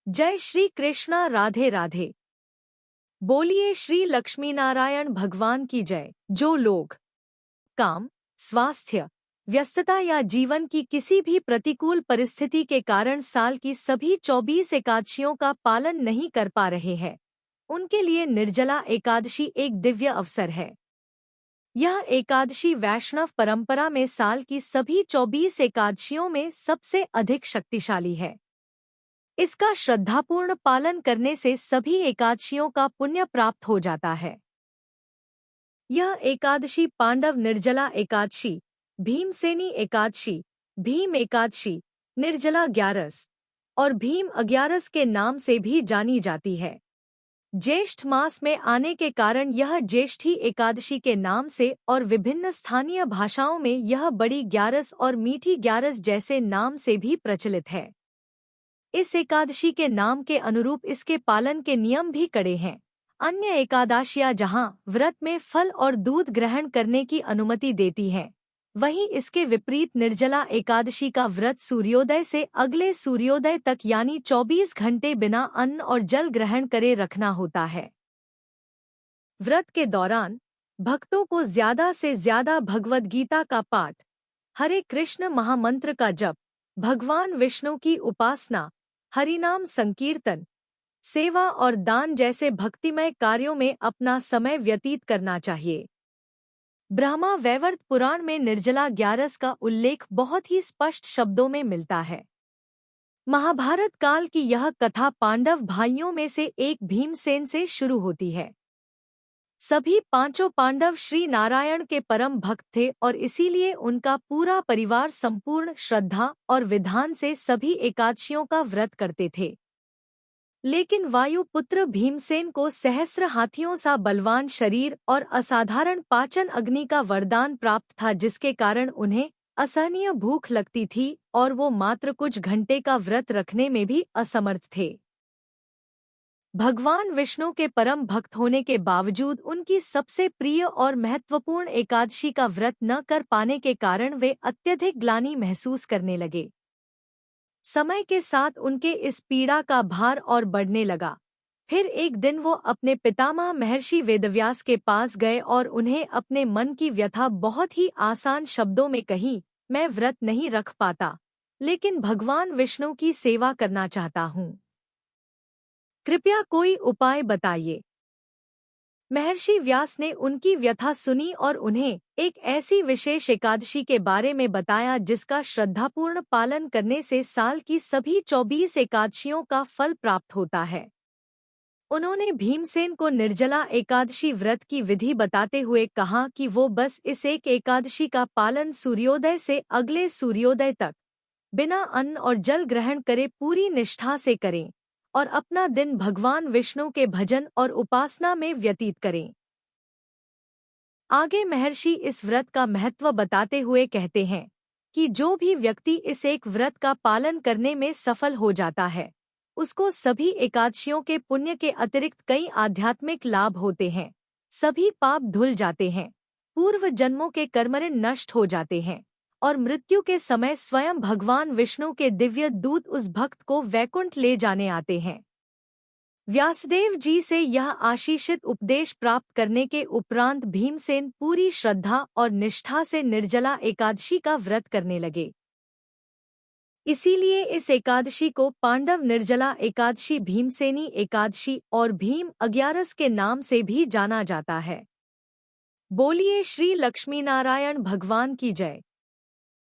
जय श्री कृष्णा। राधे राधे। बोलिए श्री लक्ष्मी नारायण भगवान की जय। जो लोग काम, स्वास्थ्य, व्यस्तता या जीवन की किसी भी प्रतिकूल परिस्थिति के कारण साल की सभी 24 एकादशियों का पालन नहीं कर पा रहे हैं, उनके लिए निर्जला एकादशी एक दिव्य अवसर है। यह एकादशी वैष्णव परंपरा में साल की सभी 24 एकादशियों में सबसे अधिक शक्तिशाली है। इसका श्रद्धापूर्ण पालन करने से सभी एकादशियों का पुण्य प्राप्त हो जाता है। यह एकादशी पांडव निर्जला एकादशी, भीमसेनी एकादशी, भीम एकादशी, निर्जला ग्यारस और भीम अग्यारस के नाम से भी जानी जाती है। ज्येष्ठ मास में आने के कारण यह ज्येष्ठी एकादशी के नाम से और विभिन्न स्थानीय भाषाओं में यह बड़ी ग्यारस और मीठी ग्यारस जैसे नाम से भी प्रचलित है। इस एकादशी के नाम के अनुरूप इसके पालन के नियम भी कड़े हैं। अन्य एकादशियां जहां व्रत में फल और दूध ग्रहण करने की अनुमति देती हैं, वहीं इसके विपरीत निर्जला एकादशी का व्रत सूर्योदय से अगले सूर्योदय तक यानी 24 घंटे बिना अन्न और जल ग्रहण करे रखना होता है। व्रत के दौरान भक्तों को ज्यादा से ज्यादा भगवद गीता का पाठ, हरे कृष्ण महामंत्र का जप, भगवान विष्णु की उपासना, हरिनाम संकीर्तन, सेवा और दान जैसे भक्तिमय कार्यों में अपना समय व्यतीत करना चाहिए। ब्रह्मा वैवर्त पुराण में निर्जला ग्यारस का उल्लेख बहुत ही स्पष्ट शब्दों में मिलता है। महाभारत काल की यह कथा पांडव भाइयों में से एक भीमसेन से शुरू होती है। सभी पांचों पांडव श्री नारायण के परम भक्त थे और इसीलिए उनका पूरा परिवार संपूर्ण श्रद्धा और विधान से सभी एकादशियों का व्रत करते थे। लेकिन वायुपुत्र भीमसेन को सहस्र हाथियों सा बलवान शरीर और असाधारण पाचन अग्नि का वरदान प्राप्त था, जिसके कारण उन्हें असहनीय भूख लगती थी और वो मात्र कुछ घंटे का व्रत रखने में भी असमर्थ थे। भगवान विष्णु के परम भक्त होने के बावजूद उनकी सबसे प्रिय और महत्वपूर्ण एकादशी का व्रत न कर पाने के कारण वे अत्यधिक ग्लानि महसूस करने लगे। समय के साथ उनके इस पीड़ा का भार और बढ़ने लगा। फिर एक दिन वो अपने पितामह महर्षि वेदव्यास के पास गए और उन्हें अपने मन की व्यथा बहुत ही आसान शब्दों में कही, मैं व्रत नहीं रख पाता, लेकिन भगवान विष्णु की सेवा करना चाहता हूँ। कृपया कोई उपाय बताइए। महर्षि व्यास ने उनकी व्यथा सुनी और उन्हें एक ऐसी विशेष एकादशी के बारे में बताया जिसका श्रद्धापूर्ण पालन करने से साल की सभी 24 एकादशियों का फल प्राप्त होता है। उन्होंने भीमसेन को निर्जला एकादशी व्रत की विधि बताते हुए कहा कि वो बस इस एक एकादशी का पालन सूर्योदय से अगले सूर्योदय तक बिना अन्न और जल ग्रहण करे पूरी निष्ठा से करें और अपना दिन भगवान विष्णु के भजन और उपासना में व्यतीत करें। आगे महर्षि इस व्रत का महत्व बताते हुए कहते हैं कि जो भी व्यक्ति इस एक व्रत का पालन करने में सफल हो जाता है, उसको सभी एकादशियों के पुण्य के अतिरिक्त कई आध्यात्मिक लाभ होते हैं। सभी पाप धुल जाते हैं, पूर्व जन्मों के कर्मऋण नष्ट हो जाते हैं और मृत्यु के समय स्वयं भगवान विष्णु के दिव्य दूत उस भक्त को वैकुंठ ले जाने आते हैं। व्यासदेव जी से यह आशीषित उपदेश प्राप्त करने के उपरांत भीमसेन पूरी श्रद्धा और निष्ठा से निर्जला एकादशी का व्रत करने लगे। इसीलिए इस एकादशी को पांडव निर्जला एकादशी, भीमसेनी एकादशी और भीम अग्यारस के नाम से भी जाना जाता है। बोलिए श्री लक्ष्मी नारायण भगवान की जय।